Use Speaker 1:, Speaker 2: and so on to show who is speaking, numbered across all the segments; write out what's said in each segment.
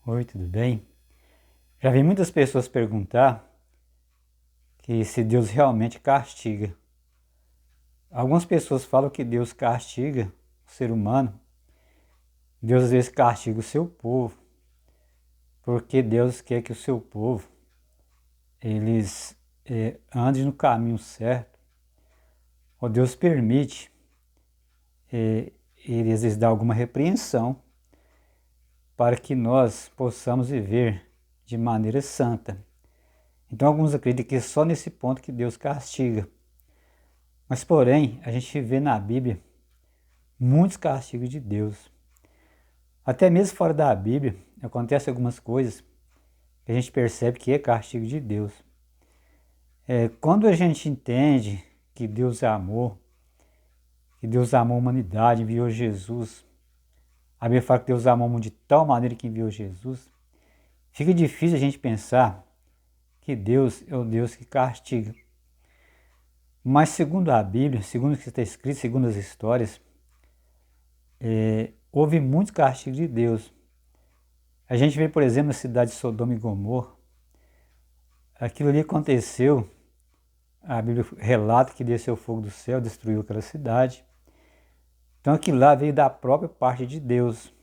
Speaker 1: Oi, tudo bem? Já vi muitas pessoas perguntar que se Deus realmente castiga. Algumas pessoas falam que Deus castiga o ser humano. Deus às vezes castiga o seu povo, porque Deus quer que o seu povo eles andem no caminho certo. Ou Deus permite ele às vezes dar alguma repreensão para que nós possamos viver de maneira santa. Então alguns acreditam que é só nesse ponto que Deus castiga. Mas porém, a gente vê na Bíblia muitos castigos de Deus. Até mesmo fora da Bíblia, acontecem algumas coisas que a gente percebe que é castigo de Deus. Quando a gente entende que Deus é amor, que Deus amou a humanidade, enviou Jesus, a Bíblia fala que Deus amou o mundo de tal maneira que enviou Jesus, fica difícil a gente pensar que Deus é o Deus que castiga. Mas segundo a Bíblia, segundo o que está escrito, segundo as histórias, houve muitos castigos de Deus. A gente vê, por exemplo, na cidade de Sodoma e Gomorra, aquilo ali aconteceu, a Bíblia relata que desceu fogo do céu, destruiu aquela cidade. Então aquilo lá veio da própria parte de Deus.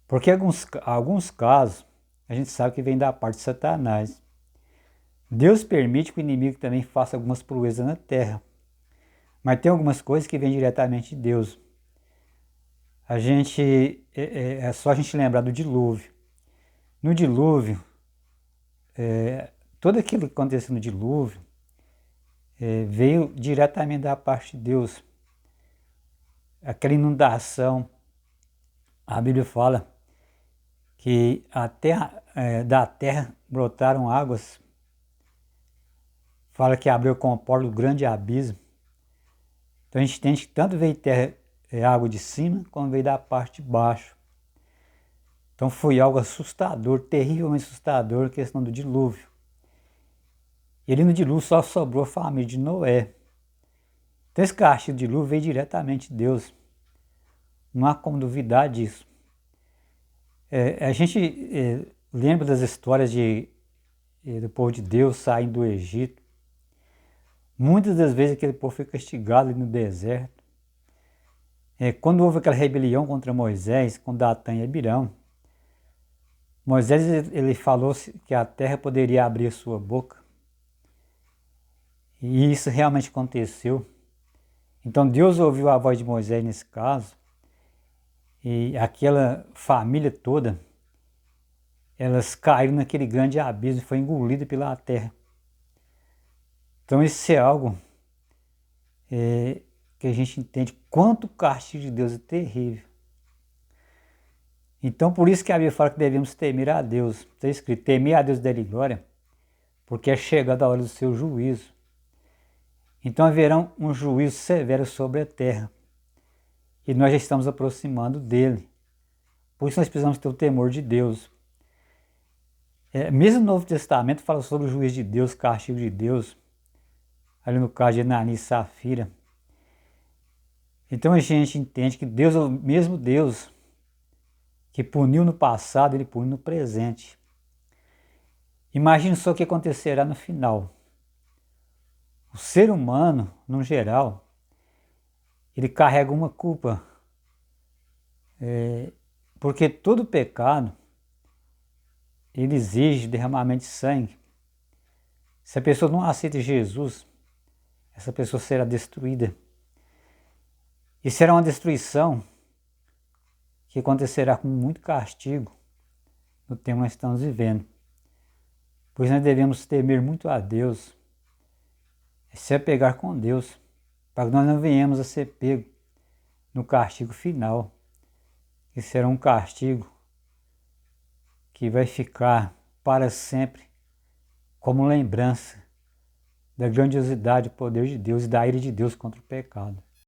Speaker 1: Porque alguns casos, a gente sabe que vem da parte de Satanás. Deus permite que o inimigo também faça algumas proezas na terra. Mas tem algumas coisas que vêm diretamente de Deus. É só a gente lembrar do dilúvio. No dilúvio, tudo aquilo que aconteceu no dilúvio veio diretamente da parte de Deus. Aquela inundação, a Bíblia fala que da terra brotaram águas. Fala que abriu com a porta do grande abismo. Então a gente entende que tanto veio água de cima, como veio da parte de baixo. Então foi algo assustador, terrivelmente assustador, a questão do dilúvio. E ali no dilúvio só sobrou a família de Noé. Então esse castigo do dilúvio veio diretamente de Deus. Não há como duvidar disso. A gente lembra das histórias do povo de Deus saindo do Egito. Muitas das vezes aquele povo foi castigado ali no deserto. Quando houve aquela rebelião contra Moisés, com Datã e Abirão, Moisés ele falou que a terra poderia abrir a sua boca. E isso realmente aconteceu. Então Deus ouviu a voz de Moisés nesse caso, e aquela família toda, elas caíram naquele grande abismo e foi engolida pela terra. Então isso é algo que a gente entende quanto o castigo de Deus é terrível. Então por isso que a Bíblia fala que devemos temer a Deus. Está escrito, temer a Deus e dar-lhe glória, porque é chegada a hora do seu juízo. Então haverá um juízo severo sobre a terra. E nós já estamos aproximando dele. Por isso nós precisamos ter o temor de Deus. Mesmo no Novo Testamento fala sobre o juízo de Deus, o castigo de Deus. Ali no caso de Ananias e Safira. Então a gente entende que Deus é o mesmo Deus que puniu no passado, ele pune no presente. Imagine só o que acontecerá no final. O ser humano, no geral, ele carrega uma culpa. Porque todo pecado, ele exige derramamento de sangue. Se a pessoa não aceita Jesus, essa pessoa será destruída. E será uma destruição que acontecerá com muito castigo no tempo que nós estamos vivendo. Pois nós devemos temer muito a Deus, se apegar com Deus, para que nós não venhamos a ser pegos no castigo final, que será um castigo que vai ficar para sempre como lembrança da grandiosidade do poder de Deus e da ira de Deus contra o pecado.